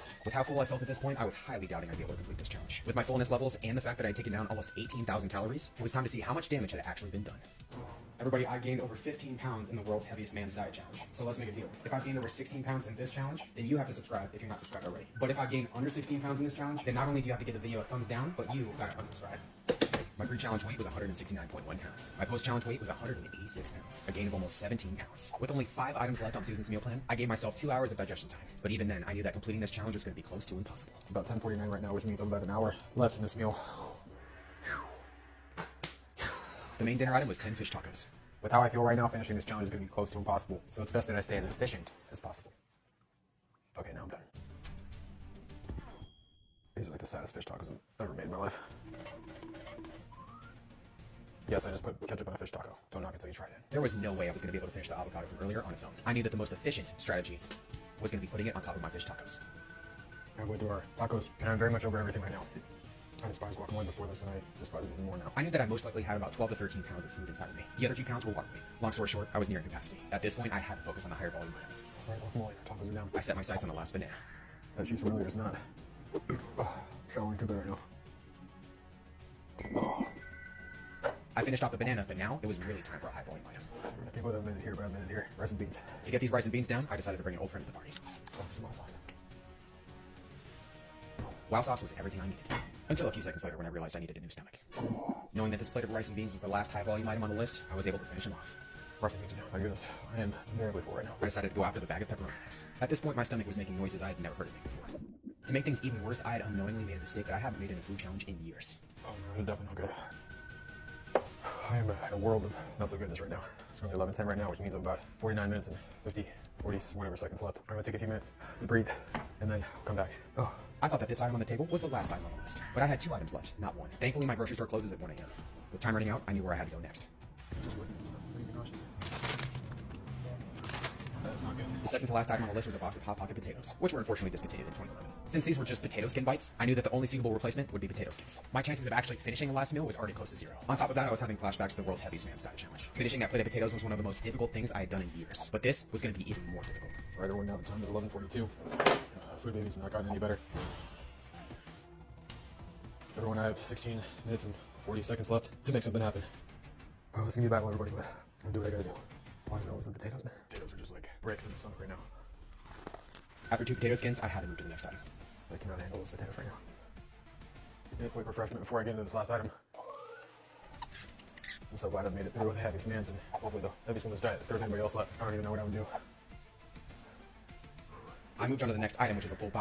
this. With how full I felt at this point, I was highly doubting I'd be able to complete this challenge. With my fullness levels and the fact that I had taken down almost 18,000 calories, it was time to see how much damage had actually been done. Everybody, I gained over 15 pounds in the world's heaviest man's diet challenge. So let's make a deal. If I've gained over 16 pounds in this challenge, then you have to subscribe if you're not subscribed already. But if I gain under 16 pounds in this challenge, then not only do you have to give the video a thumbs down, but you gotta unsubscribe. My pre-challenge weight was 169.1 pounds. My post-challenge weight was 186 pounds, a gain of almost 17 pounds. With only 5 items left on Susan's meal plan, I gave myself 2 hours of digestion time. But even then, I knew that completing this challenge was going to be close to impossible. It's about 10:49 right now, which means I'm about an hour left in this meal. The main dinner item was 10 fish tacos. With how I feel right now, finishing this challenge is going to be close to impossible. So it's best that I stay as efficient as possible. Okay, now I'm done. These are like the saddest fish tacos I've ever made in my life. Yes, I just put ketchup on a fish taco. Don't knock until you try it. There was no way I was going to be able to finish the avocado from earlier on its own. I knew that the most efficient strategy was going to be putting it on top of my fish tacos. I'm going to our tacos, and I'm very much over everything right now. I despised guacamole before this, and I despise it even more now. I knew that I most likely had about 12 to 13 pounds of food inside of me. The other few pounds were water weight. Long story short, I was nearing capacity. At this point, I had to focus on the higher volume items. All right, guacamole, tacos are down. I set my sights on the last banana. That cheese from earlier is not. Showering too bad right now. Oh. I finished off the banana, but now it was really time for a high volume item. I think with a minute here, about a minute here. Rice and beans. To get these rice and beans down, I decided to bring an old friend to the party. Oh, some hot sauce. Wow sauce was everything I needed. Until a few seconds later when I realized I needed a new stomach. Knowing that this plate of rice and beans was the last high volume item on the list, I was able to finish him off. Rice and beans are down. My goodness, I am terribly full right now. I decided to go after the bag of pepperoni sticks. At this point, my stomach was making noises I had never heard it make before. To make things even worse, I had unknowingly made a mistake that I haven't made in a food challenge in years. Oh no, this is definitely not good. I am in a world of not so goodness right now. It's only 11:10 right now, which means I'm about 49 minutes and 50, 40, whatever seconds left. I'm gonna take a few minutes to breathe, and then come back. Oh. I thought that this item on the table was the last item on the list, but I had 2 items left, not 1. Thankfully, my grocery store closes at 1 a.m. With time running out, I knew where I had to go next. Just looking at stuff. That's not good. The second to last item on the list was a box of Hot Pocket potatoes, which were unfortunately discontinued in 2011. Since these were just potato skin bites, I knew that the only suitable replacement would be potato skins. My chances of actually finishing the last meal was already close to 0. On top of that, I was having flashbacks to the world's heaviest man's diet challenge. Finishing that plate of potatoes was one of the most difficult things I had done in years, but this was going to be even more difficult. All right, everyone, now the time is 11:42. Food baby's not gotten any better. Everyone, I have 16 minutes and 40 seconds left to make something happen. Oh, it's gonna be a battle, everybody, but I'm gonna do what I gotta do. Why is it always the potatoes, man? Potatoes are just like bricks in the stomach right now. After 2 potato skins, I had to move to the next item. I cannot handle those potatoes right now. Give me a quick refreshment before I get into this last item. I'm so glad I made it through with the heaviest man's and hopefully the heaviest woman's diet. If there's anybody else left, I don't even know what I would do. I moved on to the next item, which is a full box